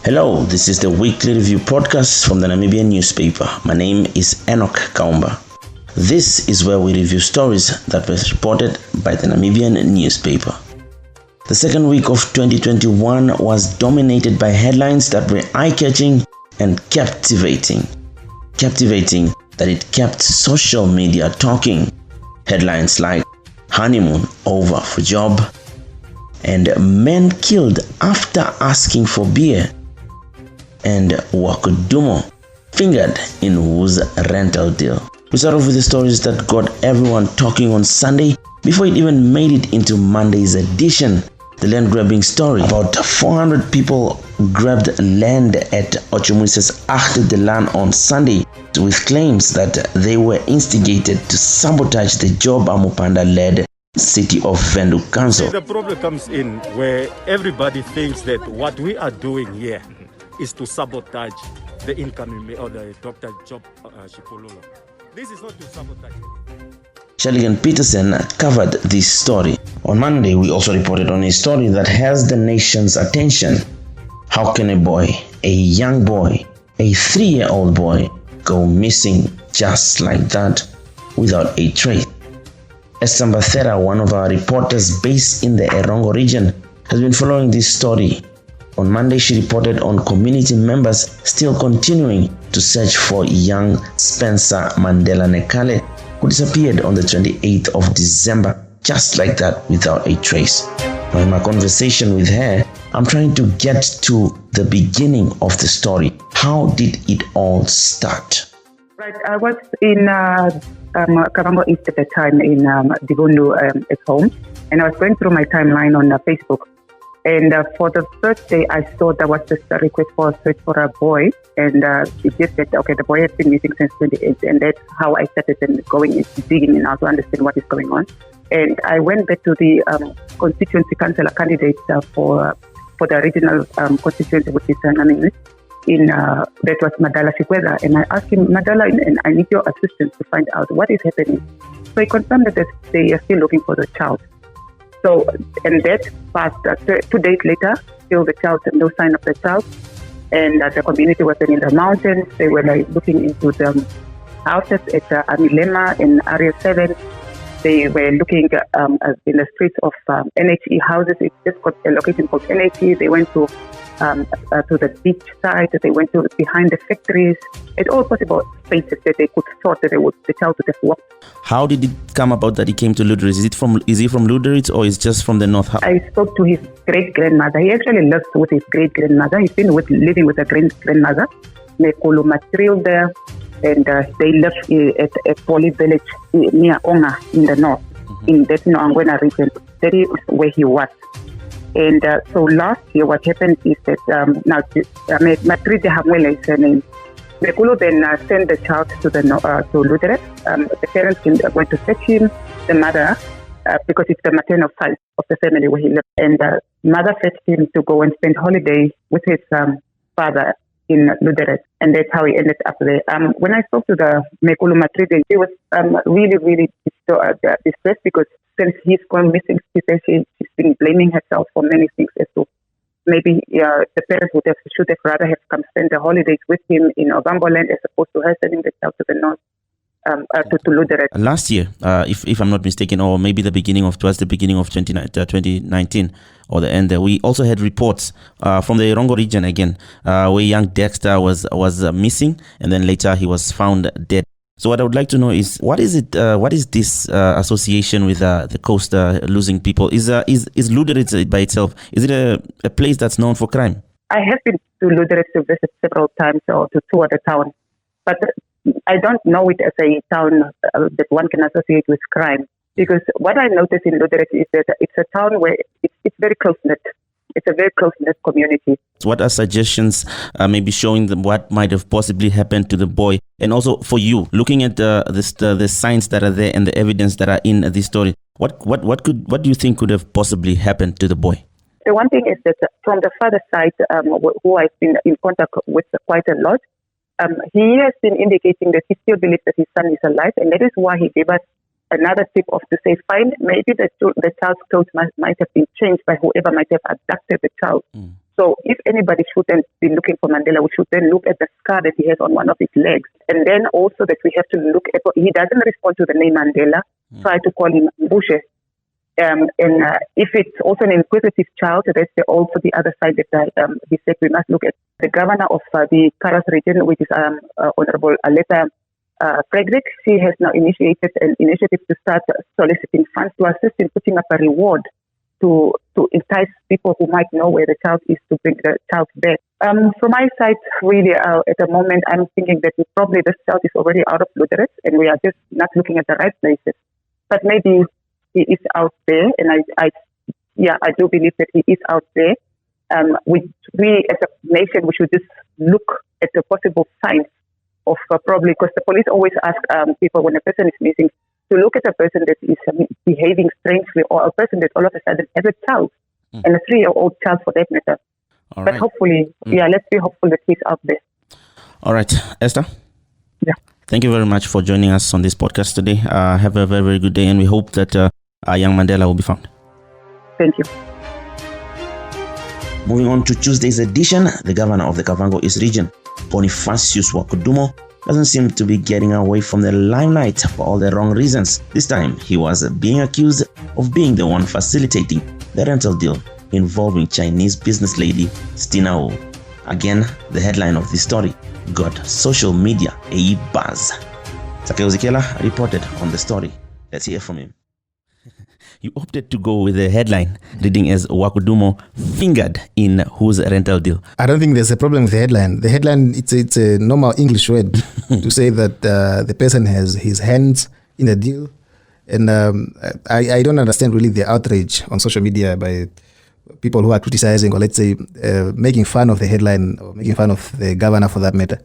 Hello, this is the weekly review podcast from the Namibian newspaper. My name is Enoke Kaumba. This is where we review stories that were reported by the Namibian newspaper. The second week of 2021 was dominated by headlines that were eye-catching and captivating. Captivating that it kept social media talking. Headlines like honeymoon over for job and men killed after asking for beer, and Wakudumo fingered in whose rental deal. We start off with the stories that got everyone talking on Sunday before it even made it into Monday's edition. The land grabbing story. About 400 people grabbed land at Ochimuise's Achter de Land on Sunday with claims that they were instigated to sabotage the Job Amupanda-led City of Windhoek Council. The problem comes in where everybody thinks that what we are doing here is to sabotage the incoming or the Dr. Job Shipololo. This is not to sabotage. Shaligan Peterson covered this story. On Monday, we also reported on a story that has the nation's attention. How can a young boy, a 3-year-old boy, go missing just like that without a trace? Esther Thera, one of our reporters based in the Erongo region, has been following this story. On Monday, she reported on community members still continuing to search for young Spencer Mandela Nekale, who disappeared on the 28th of December, just like that, without a trace. Now, in my conversation with her, I'm trying to get to the beginning of the story. How did it all start? Right, I was in Kaumba East at the time in Divundu at home, and I was going through my timeline on Facebook. And for the first day, I saw there was this request for a search for a boy, and it just said, okay, the boy has been missing since 28, and that's how I started going into digging in now to understand what is going on. And I went back to the constituency councillor candidate for the regional constituency, which is Namibian, that was Mandela, and I asked him, Mandela, and I need your assistance to find out what is happening. So he confirmed that they are still looking for the child. So, and that passed 2 days later, still the child, no sign of the child. And the community was in the mountains. They were looking into the houses at Amilema in Area 7. They were looking in the streets of NHE houses. It's just got a location called NHE. They went to the beach side. They went to behind the factories. At all possible spaces that they could thought that the child would have walked. How did it come about that he came to Luderitz? Is he from Luderitz or is just from the north? I spoke to his great-grandmother. He actually lives with his great-grandmother. He's been living with a great-grandmother. Nekolo material there, and they live at Poli village near Onga in the north, in the Angwena region. That is where he was. And so last year, what happened is that Matride Hamwele is her name. Mekulu then sent the child to Luderitz. The parents went to fetch him, the mother, because it's the maternal side of the family where he lived. And the mother fetched him to go and spend holiday with his father in Luderitz. And that's how he ended up there. When I spoke to the Mekulu Matride, he was really, really distressed because since he's gone missing, she's been blaming herself for many things as to maybe the parents should have rather have come spend the holidays with him in Ovamboland as opposed to her sending the child to the north, to Luderitz. Last year, if I'm not mistaken, or maybe towards the beginning of 2019 or the end, we also had reports from the Erongo region again, where young Dexter was missing, and then later he was found dead. So what I would like to know is, what is this association with the coast losing people? Is Luderitz by itself, is it a place that's known for crime? I have been to Luderitz to visit several times or to tour the town, but I don't know it as a town that one can associate with crime. Because what I noticed in Luderitz is that it's a town where it's very close-knit. It's a very close-knit community. What are suggestions maybe showing them what might have possibly happened to the boy? And also for you, looking at the signs that are there and the evidence that are in this story, what do you think could have possibly happened to the boy? The one thing is that from the father's side, who I've been in contact with quite a lot, he has been indicating that he still believes that his son is alive, and that is why he gave us another tip of to say, fine, maybe the child's clothes might have been changed by whoever might have abducted the child. So if anybody shouldn't be looking for Mandela, we should then look at the scar that he has on one of his legs. And then also that we have to look at, he doesn't respond to the name Mandela, try to call him Bushe. If it's also an inquisitive child, that's also the other side that he said we must look at. The governor of the Karas region, which is Honorable Aleta Frederick, she has now initiated an initiative to start soliciting funds to assist in putting up a reward to entice people who might know where the child is to bring the child back. From my side, really, at the moment, I'm thinking that probably this child is already out of Lutheran and we are just not looking at the right places. But maybe he is out there, and I do believe that he is out there. We as a nation, we should just look at the possible signs of probably, because the police always ask people when a person is missing to look at a person that is behaving strangely, or a person that all of a sudden has a child, and a 3-year-old child for that matter. All but right. hopefully, let's be hopeful that he's out there. All right, Esther. Yeah. Thank you very much for joining us on this podcast today. Have a very, very good day, and we hope that young Mandela will be found. Thank you. Moving on to Tuesday's edition, the governor of the Kavango East region, Bonifacius Wakudumo, doesn't seem to be getting away from the limelight for all the wrong reasons. This time, he was being accused of being the one facilitating the rental deal involving Chinese business lady Stina Wu. Again, the headline of this story got social media a buzz. Sakeo Zikela reported on the story. Let's hear from him. You opted to go with the headline reading as Wakudumo fingered in whose rental deal. I don't think there's a problem with the headline. The headline, it's a normal English word to say that the person has his hands in a deal. And I don't understand really the outrage on social media by people who are criticizing, or let's say making fun of the headline, or making fun of the governor for that matter.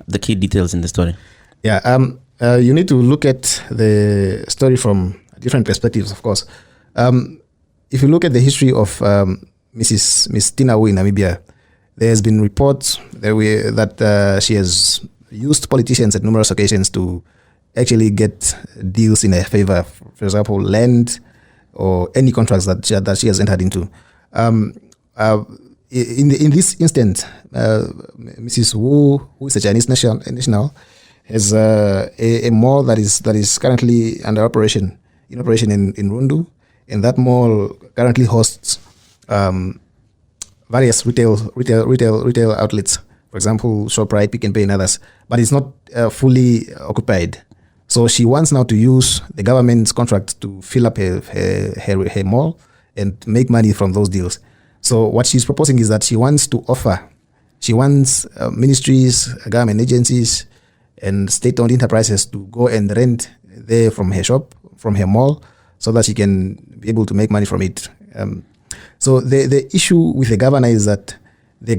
The key details in the story. Yeah, you need to look at the story from different perspectives, of course. If you look at the history of Miss Stina Wu in Namibia, there has been reports that she has used politicians at numerous occasions to actually get deals in her favor. For example, land or any contracts that she has entered into. In this instance, Mrs. Wu, who is a Chinese national, has a mall that is currently in operation in Rundu, and that mall currently hosts various retail outlets. For example, ShopRite, Pick n Pay, and others. But it's not fully occupied. So she wants now to use the government's contract to fill up her mall and make money from those deals. So what she's proposing is that she wants ministries, government agencies, and state-owned enterprises to go and rent there from her shop, from her mall, so that she can be able to make money from it. So the issue with the governor is that the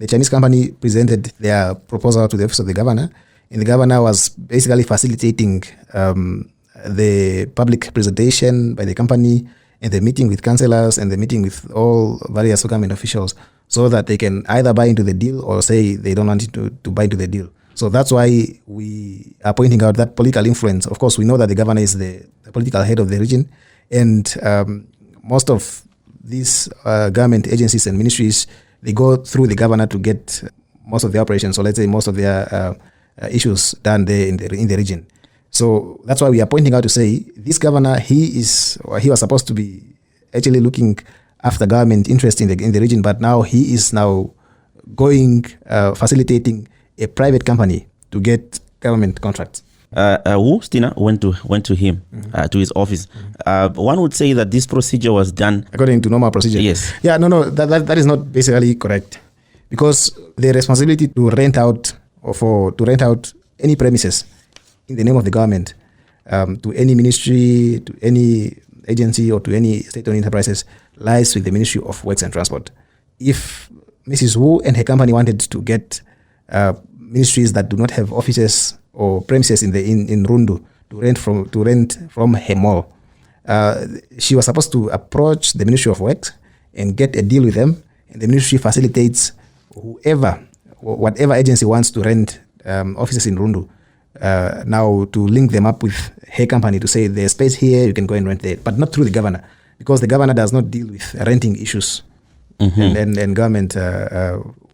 Chinese company presented their proposal to the office of the governor, and the governor was basically facilitating the public presentation by the company and the meeting with councillors and the meeting with all various government officials, so that they can either buy into the deal or say they don't want to buy into the deal. So that's why we are pointing out that political influence. Of course, we know that the governor is the political head of the region, and most of these government agencies and ministries, they go through the governor to get most of the operations, or let's say most of their issues done there in the region. So that's why we are pointing out to say this governor, he was supposed to be actually looking after government interest in the region, but now he is now going facilitating a private company to get government contracts. Wu Stina went to him, to his office. One would say that this procedure was done according to normal procedure. Yes. Yeah. No. That is not basically correct, because the responsibility to rent out any premises in the name of the government to any ministry, to any agency, or to any state-owned enterprises lies with the Ministry of Works and Transport. If Mrs. Wu and her company wanted to get ministries that do not have offices or premises in Rundu to rent from her mall, she was supposed to approach the Ministry of Works and get a deal with them, and the ministry facilitates whatever agency wants to rent offices in Rundu, now to link them up with her company to say there's space here, you can go and rent there, but not through the governor. because the governor does not deal with renting issues and government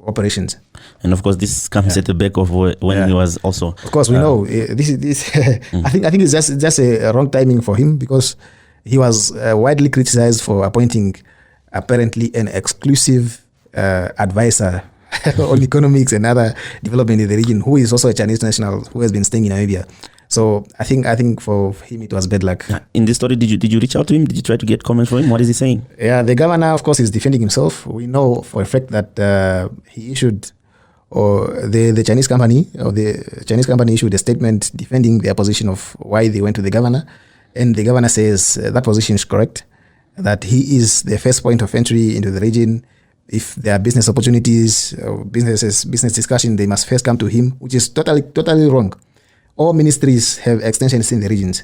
operations. And of course, this comes at the back of when he was also. Of course, we know this. I think it's just a wrong timing for him, because he was widely criticized for appointing apparently an exclusive advisor on economics and other development in the region, who is also a Chinese national who has been staying in Namibia. So I think for him it was bad luck. In this story, did you reach out to him? Did you try to get comments from him? What is he saying? Yeah, the governor, of course, is defending himself. We know for a fact that he issued, or the Chinese company issued a statement defending their position of why they went to the governor, and the governor says that position is correct, that he is the first point of entry into the region. If there are business opportunities, business discussion, they must first come to him, which is totally wrong. All ministries have extensions in the regions.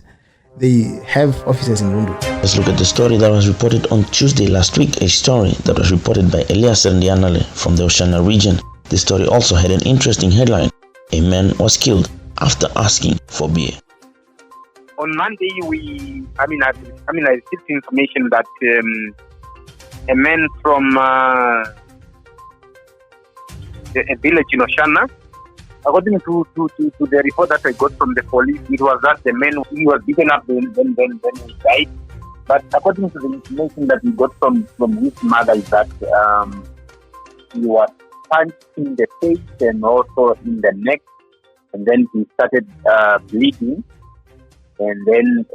They have offices in Windhoek. Let's look at the story that was reported on Tuesday last week, a story that was reported by Elias Ndianale from the Oshana region. The story also had an interesting headline: a man was killed after asking for beer. On Monday, I received information that a man from a village in Oshana, according to the report that I got from the police, it was that the man, he was beaten up when he died. But according to the information that we got from his mother, is that he was punched in the face and also in the neck, and then he started bleeding, and then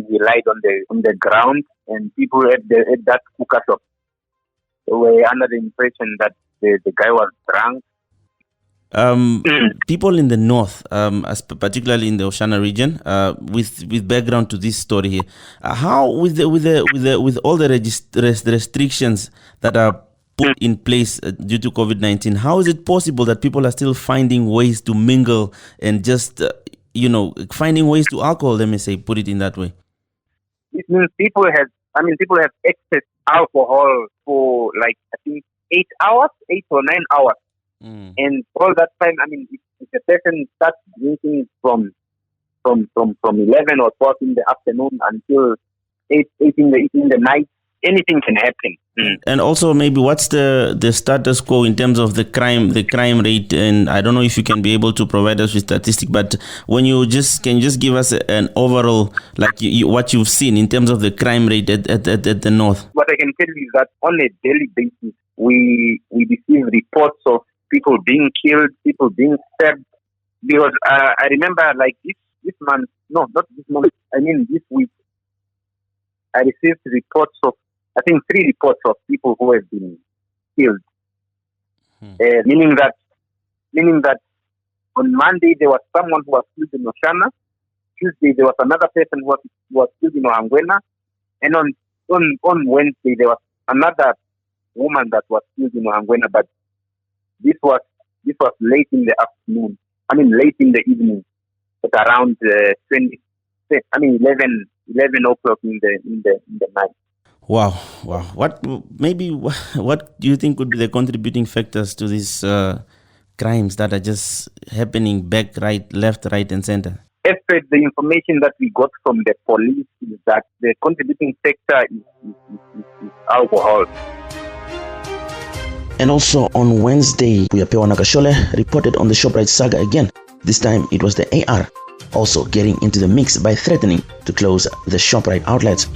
he lied on the ground, and people at that cooker shop were under the impression that the guy was drunk. People in the north, particularly in the Oshana region, with background to this story here, how with all the restrictions that are put in place due to COVID-19, how is it possible that people are still finding ways to mingle and just finding ways to alcohol? Let me say, put it in that way. It means people have access to alcohol for like I think 8 or 9 hours. And all that time, if a person starts drinking from 11 or 12 in the afternoon until 8 in the night, anything can happen. And also, maybe what's the status quo in terms of the crime rate? And I don't know if you can be able to provide us with statistics, but when you can you just give us an overall, like what you've seen in terms of the crime rate at the north? What I can tell you is that on a daily basis, we receive reports of people being killed, people being stabbed. Because I remember, like this month, no, not this month, this week, I received reports of, I think 3 reports of people who have been killed. Meaning that on Monday there was someone who was killed in Oshana. Tuesday there was another person who was killed in Ohangwena, and on Wednesday there was another woman that was killed in Ohangwena. But this was late in the afternoon. Late in the evening, at around 11 o'clock in the night. Wow. What do you think would be the contributing factors to these crimes that are just happening back, right, left, right, and center? As per the information that we got from the police, is that the contributing factor is alcohol. And also on Wednesday, Puyapewa Nakashole reported on the ShopRite saga again. This time it was the AR also getting into the mix by threatening to close the ShopRite outlets.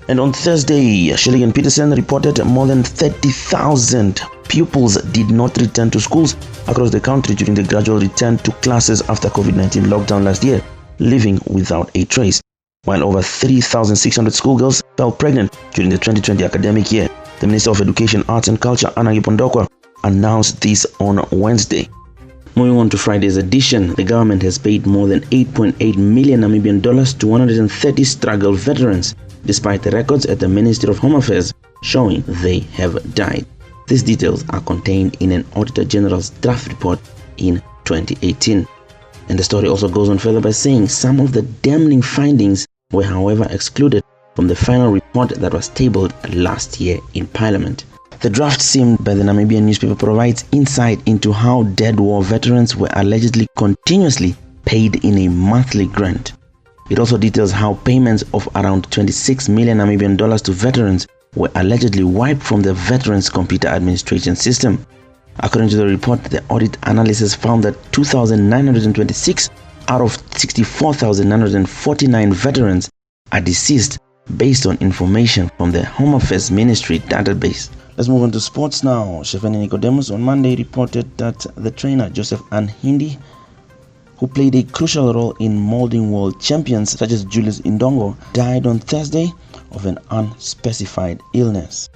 And on Thursday, Shilligan Peterson reported more than 30,000 pupils did not return to schools across the country during the gradual return to classes after COVID-19 lockdown last year, leaving without a trace. While over 3,600 schoolgirls fell pregnant during the 2020 academic year. The Minister of Education, Arts and Culture, Anagi Pondokwa, announced this on Wednesday. Moving on to Friday's edition, the government has paid more than 8.8 million Namibian dollars to 130 struggle veterans, despite the records at the Ministry of Home Affairs showing they have died. These details are contained in an Auditor General's draft report in 2018. And the story also goes on further by saying some of the damning findings were, however, excluded from the final report that was tabled last year in Parliament. The draft seen by the Namibian newspaper provides insight into how dead war veterans were allegedly continuously paid in a monthly grant. It also details how payments of around 26 million Namibian dollars to veterans were allegedly wiped from the Veterans Computer Administration System. According to the report, the audit analysis found that 2,926 out of 64,949 veterans are deceased based on information from the Home Affairs Ministry database. Let's move on to sports now. Shefeni Nicodemus on Monday reported that the trainer Joseph Anhindi, who played a crucial role in molding world champions such as Julius Indongo, died on Thursday of an unspecified illness.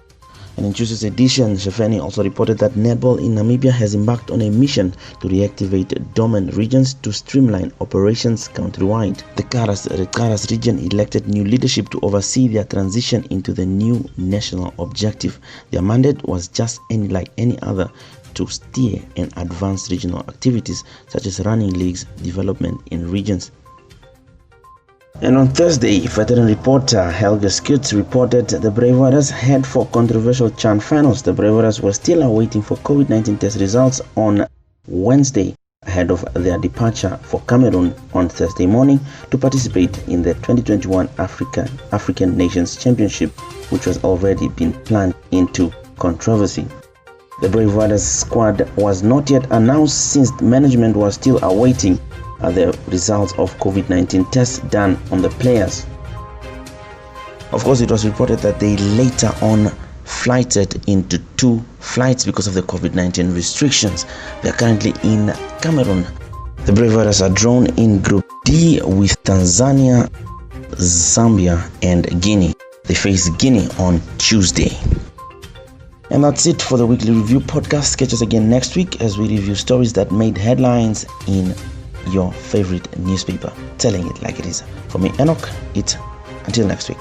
And in Tuesday's edition, Shefeni also reported that netball in Namibia has embarked on a mission to reactivate dormant regions to streamline operations countrywide. The Karas region elected new leadership to oversee their transition into the new national objective. Their mandate was just like any other, to steer and advance regional activities such as running leagues development in regions. And on Thursday, veteran reporter Helge Skutz reported the Brave Warriors head for controversial CHAN finals. The Brave Warriors were still awaiting for COVID-19 test results on Wednesday ahead of their departure for Cameroon on Thursday morning to participate in the 2021 African Nations Championship, which was already been planned into controversy. The Brave Warriors squad was not yet announced since management was still awaiting the results of COVID-19 tests done on the players. Of course, it was reported that they later on flighted into 2 flights because of the COVID-19 restrictions. They are currently in Cameroon. The Brave Warriors are drawn in Group D with Tanzania, Zambia and Guinea. They face Guinea on Tuesday. And that's it for the Weekly Review podcast. Catch us again next week as we review stories that made headlines in your favorite newspaper, telling it like it is. For me, Enoke, until next week.